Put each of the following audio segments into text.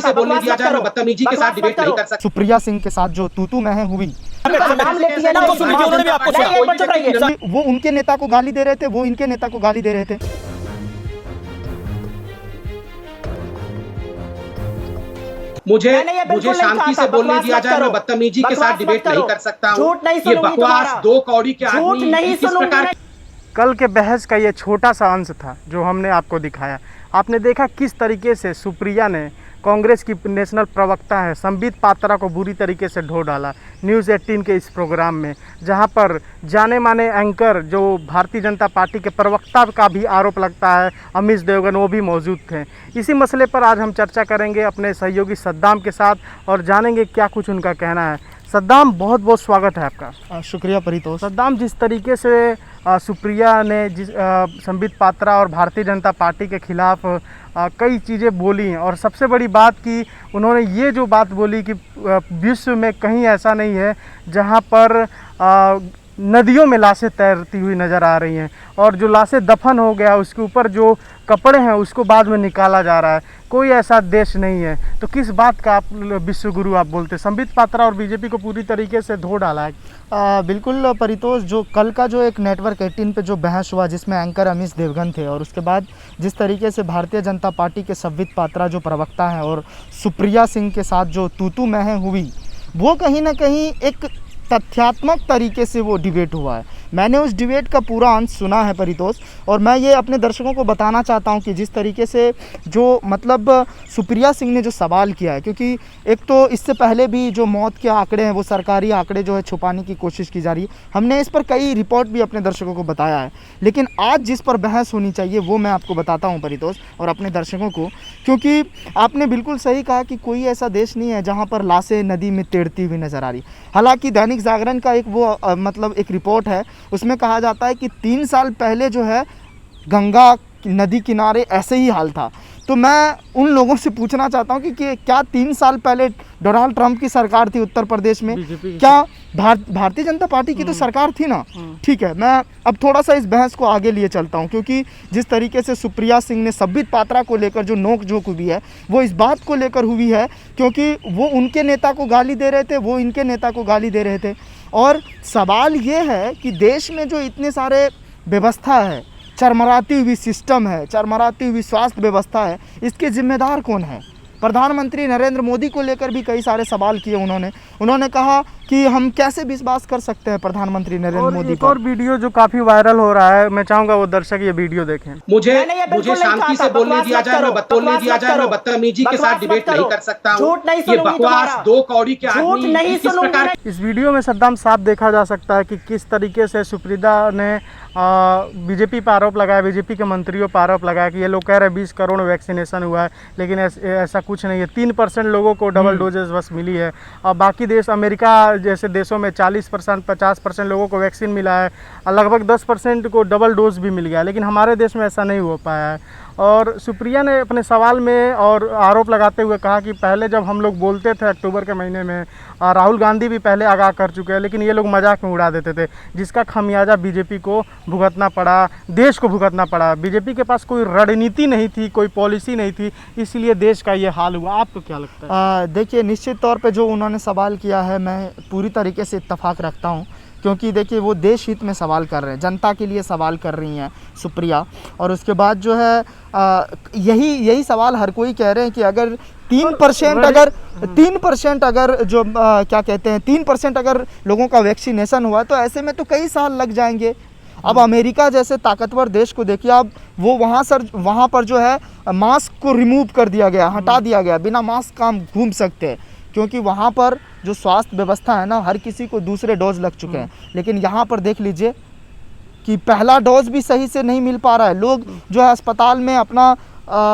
से बोलने दिया जाए, मैं बदतमीजी के साथ डिबेट नहीं कर सकता। सुप्रिया सिंह के साथ जो तू मैं हुई, वो उनके नेता को गाली दे रहे थे, वो इनके नेता को गाली दे रहे थे। मुझे शांति से बोलने दिया जाए, मैं बदतमीजी के साथ डिबेट नहीं कर सकता हूँ। ये बकवास दो कौड़ी के आदमी किस प्रकार। कल के बहस का ये छोटा सा अंश था जो हमने आपको दिखाया। आपने देखा किस तरीके से सुप्रिया ने, कांग्रेस की नेशनल प्रवक्ता है, संबित पात्रा को बुरी तरीके से ढो डाला न्यूज़ 18 के इस प्रोग्राम में, जहां पर जाने माने एंकर जो भारतीय जनता पार्टी के प्रवक्ता का भी आरोप लगता है, अमित देवगन, वो भी मौजूद थे। इसी मसले पर आज हम चर्चा करेंगे अपने सहयोगी सद्दाम के साथ और जानेंगे क्या कुछ उनका कहना है। सद्दाम, बहुत बहुत स्वागत है आपका। शुक्रिया परितोष। सद्दाम, जिस तरीके से सुप्रिया ने संबित पात्रा और भारतीय जनता पार्टी के खिलाफ कई चीज़ें बोली हैं, और सबसे बड़ी बात कि उन्होंने ये जो बात बोली कि विश्व में कहीं ऐसा नहीं है जहां पर नदियों में लाशें तैरती हुई नज़र आ रही हैं, और जो लाशें दफन हो गया उसके ऊपर जो कपड़े हैं उसको बाद में निकाला जा रहा है, कोई ऐसा देश नहीं है। तो किस बात का आप विश्व गुरु आप बोलते हैं? संबित पात्रा और बीजेपी को पूरी तरीके से धो डाला है। बिल्कुल परितोष, जो कल का जो एक नेटवर्क 18 पे जो बहस हुआ जिसमें एंकर अमित देवगन थे, और उसके बाद जिस तरीके से भारतीय जनता पार्टी के संबित पात्रा जो प्रवक्ता हैं और सुप्रिया सिंह के साथ जो तू मैं हुई, वो कहीं ना कहीं एक तथ्यात्मक तरीके से वो डिबेट हुआ है। मैंने उस डिबेट का पूरा अंश सुना है परितोष, और मैं ये अपने दर्शकों को बताना चाहता हूँ कि जिस तरीके से जो मतलब सुप्रिया सिंह ने जो सवाल किया है, क्योंकि एक तो इससे पहले भी जो मौत के आंकड़े हैं वो सरकारी आंकड़े जो है छुपाने की कोशिश की जा रही है। हमने इस पर कई रिपोर्ट भी अपने दर्शकों को बताया है, लेकिन आज जिस पर बहस होनी चाहिए वो मैं आपको बताता हूँ परितोष और अपने दर्शकों को, क्योंकि आपने बिल्कुल सही कहा कि कोई ऐसा देश नहीं है जहाँ पर लाशें नदी में तैरती हुई नज़र आ रही। हालांकि दैनिक जागरण का एक वो मतलब एक रिपोर्ट है, उसमें कहा जाता है कि 3 साल पहले जो है गंगा नदी किनारे ऐसे ही हाल था। तो मैं उन लोगों से पूछना चाहता हूं कि क्या 3 साल पहले डोनाल्ड ट्रंप की सरकार थी उत्तर प्रदेश में, क्या भारतीय जनता पार्टी की तो सरकार थी ना? ठीक है, मैं अब थोड़ा सा इस बहस को आगे लिए चलता हूं, क्योंकि जिस तरीके से सुप्रिया सिंह ने संबित पात्रा को लेकर जो नोक झोंक हुई है वो इस बात को लेकर हुई है क्योंकि वो उनके नेता को गाली दे रहे थे, वो इनके नेता को गाली दे रहे थे। और सवाल ये है कि देश में जो इतने सारे व्यवस्था है, चरमराती हुई सिस्टम है, चरमराती हुई स्वास्थ्य व्यवस्था है, इसके जिम्मेदार कौन है? प्रधानमंत्री नरेंद्र मोदी को लेकर भी कई सारे सवाल किए उन्होंने कहा कि हम कैसे विश्वास कर सकते हैं प्रधानमंत्री नरेंद्र मोदी पर। और वीडियो जो काफी वायरल हो रहा है, मैं चाहूंगा वो दर्शक ये वीडियो देखें। मुझे शांति से बोलने दिया जाए, मैं बदतमीजी के साथ डिबेट नहीं कर सकता हूँ। ये बकवास दो कौड़ी के आदमी किस प्रकार। इस वीडियो में सद्दाम साफ देखा जा सकता है कि किस तरीके से सुप्रिया ने बीजेपी पर आरोप लगाया, बीजेपी के मंत्रियों पर आरोप लगाया कि ये लोग कह रहे हैं 20 करोड़ वैक्सीनेशन हुआ है, लेकिन ऐसा कुछ नहीं है। 3% लोगों को डबल डोजेस बस मिली है, और बाकी देश अमेरिका जैसे देशों में 40% 50% लोगों को वैक्सीन मिला है, लगभग 10% को डबल डोज भी मिल गया, लेकिन हमारे देश में ऐसा नहीं हो पाया है। और सुप्रिया ने अपने सवाल में और आरोप लगाते हुए कहा कि पहले जब हम लोग बोलते थे अक्टूबर के महीने में, राहुल गांधी भी पहले आगाह कर चुके हैं, लेकिन ये लोग मजाक में उड़ा देते थे, जिसका खमियाजा बीजेपी को भुगतना पड़ा, देश को भुगतना पड़ा। बीजेपी के पास कोई रणनीति नहीं थी, कोई पॉलिसी नहीं थी, इसलिए देश का ये हाल हुआ। आपको क्या लगता है? देखिए, निश्चित तौर पे जो उन्होंने सवाल किया है मैं पूरी तरीके से इत्तेफाक रखता हूँ, क्योंकि देखिए वो देश हित में सवाल कर रहे हैं, जनता के लिए सवाल कर रही हैं सुप्रिया। और उसके बाद जो है यही सवाल हर कोई कह रहे हैं कि अगर 3% अगर जो क्या कहते हैं 3% अगर लोगों का वैक्सीनेशन हुआ तो ऐसे में तो कई साल लग जाएंगे। अब अमेरिका जैसे ताकतवर देश को देखिए, अब वो वहाँ पर जो है मास्क को रिमूव कर दिया गया, हटा दिया गया, बिना मास्क का हम घूम सकते हैं, क्योंकि वहाँ पर जो स्वास्थ्य व्यवस्था है ना, हर किसी को दूसरे डोज लग चुके हैं। लेकिन यहाँ पर देख लीजिए कि पहला डोज भी सही से नहीं मिल पा रहा है। लोग जो है अस्पताल में अपना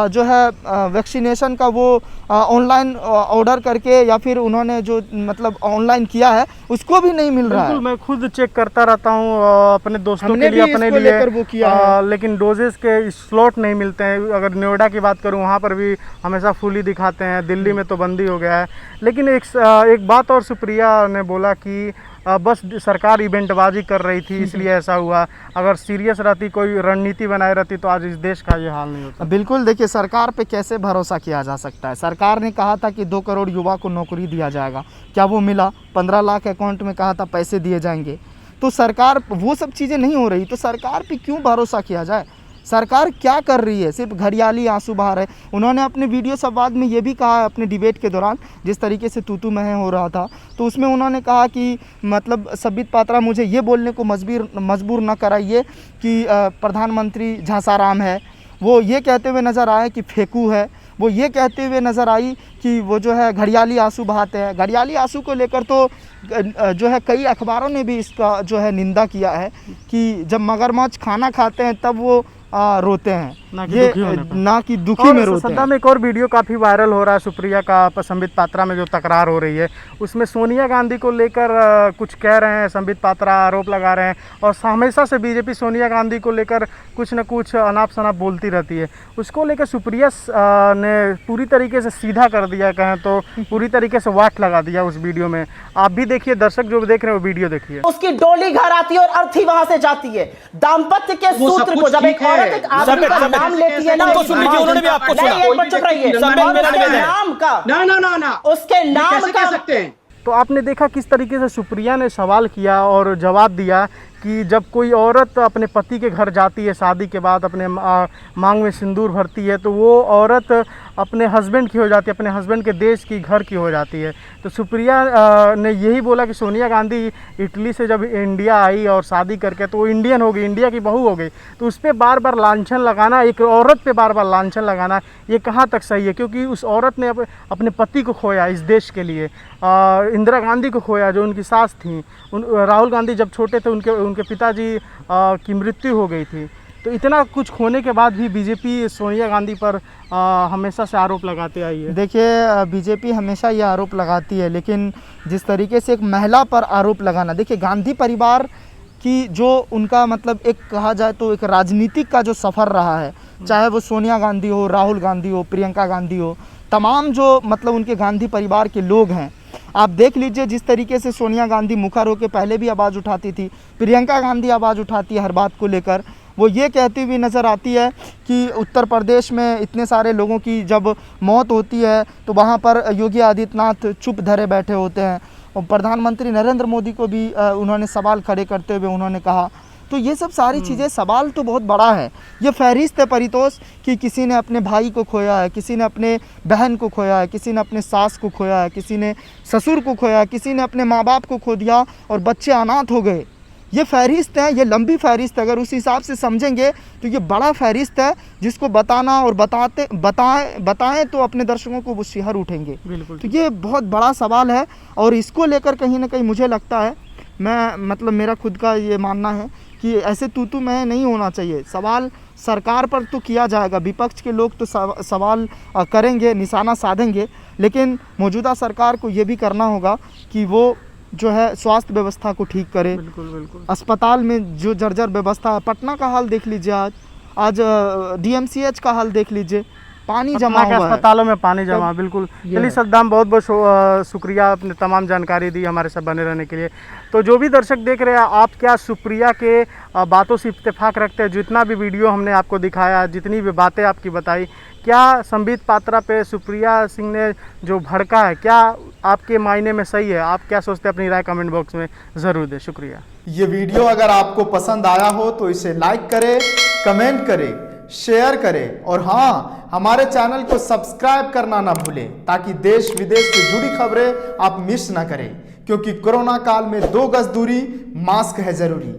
जो है वैक्सीनेशन का वो ऑनलाइन ऑर्डर करके या फिर उन्होंने जो मतलब ऑनलाइन किया है उसको भी नहीं मिल रहा है। मैं खुद चेक करता रहता हूँ अपने दोस्तों के लिए, अपने लिए वो किया लेकिन डोजेस के स्लॉट नहीं मिलते हैं। अगर नोएडा की बात करूँ वहाँ पर भी हमेशा फुली दिखाते हैं, दिल्ली में तो बंदी हो गया है। लेकिन एक बात और सुप्रिया ने बोला कि बस सरकार इवेंटबाजी कर रही थी इसलिए ऐसा हुआ। अगर सीरियस रहती, कोई रणनीति बनाए रहती तो आज इस देश का ये हाल नहीं होता। बिल्कुल, देखिए सरकार पे कैसे भरोसा किया जा सकता है। सरकार ने कहा था कि 2 करोड़ युवा को नौकरी दिया जाएगा, क्या वो मिला? 15 लाख अकाउंट में कहा था पैसे दिए जाएंगे। तो सरकार, वो सब चीज़ें नहीं हो रही तो सरकार पे क्यों भरोसा किया जाए? सरकार क्या कर रही है? सिर्फ घड़ियाली आंसू बहा रहे। उन्होंने अपने वीडियो संवाद में ये भी कहा, अपने डिबेट के दौरान जिस तरीके से तू मैं हो रहा था, तो उसमें उन्होंने कहा कि मतलब संबित पात्रा मुझे ये बोलने को मजबूर न कराइए कि प्रधानमंत्री झांसाराम है। वो ये कहते हुए नज़र आए कि फेंकू है। वो ये कहते हुए नज़र आई कि वो जो है घड़ियाली आंसू बहाते हैं। घड़ियाली आंसू को लेकर तो जो है कई अखबारों ने भी इसका जो है निंदा किया है कि जब मगरमच्छ खाना खाते हैं तब वो रोते हैं, ना कि दुखी में रोते हैं। में एक और वीडियो काफ़ी वायरल हो रहा है सुप्रिया का, संबित पात्रा में जो तकरार हो रही है उसमें सोनिया गांधी को लेकर कुछ कह रहे हैं, संबित पात्रा आरोप लगा रहे हैं और हमेशा से बीजेपी सोनिया गांधी को लेकर कुछ न कुछ अनाप शनाप बोलती रहती है। उसको लेकर सुप्रिया ने पूरी तरीके से सीधा कर दिया, कहें तो पूरी तरीके से वाट लगा दिया उस वीडियो में। आप भी देखिए, दर्शक जो देख रहे हैं वो वीडियो देखिए। उसकी डोली घर आती है और अर्थी वहां से जाती है। दाम्पत्य के सूत्र को जब एक औरत एक आदमी का नाम लेती है ना, उन्होंने भी आपको नहीं, एक मिनट चुप रहिए, नाम का ना उसके नाम का सकते हैं। तो आपने देखा किस तरीके से सुप्रिया ने सवाल किया और जवाब दिया कि जब कोई औरत अपने पति के घर जाती है शादी के बाद, अपने मांग में सिंदूर भरती है, तो वो औरत अपने हस्बैंड की हो जाती है, अपने हस्बैंड के देश की, घर की हो जाती है। तो सुप्रिया ने यही बोला कि सोनिया गांधी इटली से जब इंडिया आई और शादी करके तो वो इंडियन हो गई, इंडिया की बहू हो गई। तो उस पर बार बार लांछन लगाना, एक औरत पे बार बार लांछन लगाना, ये कहाँ तक सही है? क्योंकि उस औरत ने अपने पति को खोया इस देश के लिए। इंदिरा गांधी को खोया जो उनकी सास थी। राहुल गांधी जब छोटे थे उनके पिताजी की मृत्यु हो गई थी। तो इतना कुछ खोने के बाद भी बीजेपी सोनिया गांधी पर हमेशा से आरोप लगाते आई है। देखिए, बीजेपी हमेशा ये आरोप लगाती है, लेकिन जिस तरीके से एक महिला पर आरोप लगाना, देखिए गांधी परिवार की जो उनका मतलब एक कहा जाए तो एक राजनीतिक का जो सफ़र रहा है, चाहे वो सोनिया गांधी हो, राहुल गांधी हो, प्रियंका गांधी हो, तमाम जो मतलब उनके गांधी परिवार के लोग हैं, आप देख लीजिए जिस तरीके से सोनिया गांधी मुखर होकर पहले भी आवाज़ उठाती थी, प्रियंका गांधी आवाज़ उठाती है हर बात को लेकर। वो ये कहती हुई नज़र आती है कि उत्तर प्रदेश में इतने सारे लोगों की जब मौत होती है तो वहाँ पर योगी आदित्यनाथ चुप धरे बैठे होते हैं। और प्रधानमंत्री नरेंद्र मोदी को भी उन्होंने सवाल खड़े करते हुए उन्होंने कहा। तो ये सब सारी चीज़ें, सवाल तो बहुत बड़ा है। ये फहरिस्त है परितोष कि किसी ने अपने भाई को खोया है, किसी ने अपने बहन को खोया है, किसी ने अपने सास को खोया है, किसी ने ससुर को खोया है, किसी ने अपने माँ बाप को खो दिया और बच्चे अनाथ हो गए। ये फहरिस्त है, ये लंबी फहरिस्त है। अगर उस हिसाब से समझेंगे तो ये बड़ा फहरिस्त है जिसको बताना और बताएं तो अपने दर्शकों को वो शिहर उठेंगे। बिल्कुल। तो ये बहुत बड़ा सवाल है और इसको लेकर कहीं ना कहीं मुझे लगता है, मतलब मेरा खुद का ये मानना है कि ऐसे तू मैं नहीं होना चाहिए। सवाल सरकार पर तो किया जाएगा, विपक्ष के लोग तो सवाल करेंगे, निशाना साधेंगे, लेकिन मौजूदा सरकार को ये भी करना होगा कि वो जो है स्वास्थ्य व्यवस्था को ठीक करे। बिल्कुल बिल्कुल। अस्पताल में जो जर्जर व्यवस्था है, पटना का हाल देख लीजिए, आज DMCH का हाल देख लीजिए, पानी जमा हुआ है अस्पतालों में, पानी जमा। बिल्कुल। चलिए सद्दाम, बहुत बहुत शुक्रिया, आपने तमाम जानकारी दी हमारे साथ बने रहने के लिए। तो जो भी दर्शक देख रहे हैं, आप क्या सुप्रिया के बातों से इत्तेफाक रखते हैं? जितना भी वीडियो हमने आपको दिखाया, जितनी भी बातें आपकी बताई, क्या संबित पात्रा पे सुप्रिया सिंह ने जो भड़का है, क्या आपके मायने में सही है? आप क्या सोचते हैं? अपनी राय कमेंट बॉक्स में ज़रूर दें। शुक्रिया। ये वीडियो अगर आपको पसंद आया हो तो इसे लाइक करें, कमेंट करें, शेयर करें और हाँ, हमारे चैनल को सब्सक्राइब करना ना भूलें ताकि देश विदेश से जुड़ी खबरें आप मिस ना करें, क्योंकि कोरोना काल में 2 गज दूरी, मास्क है जरूरी।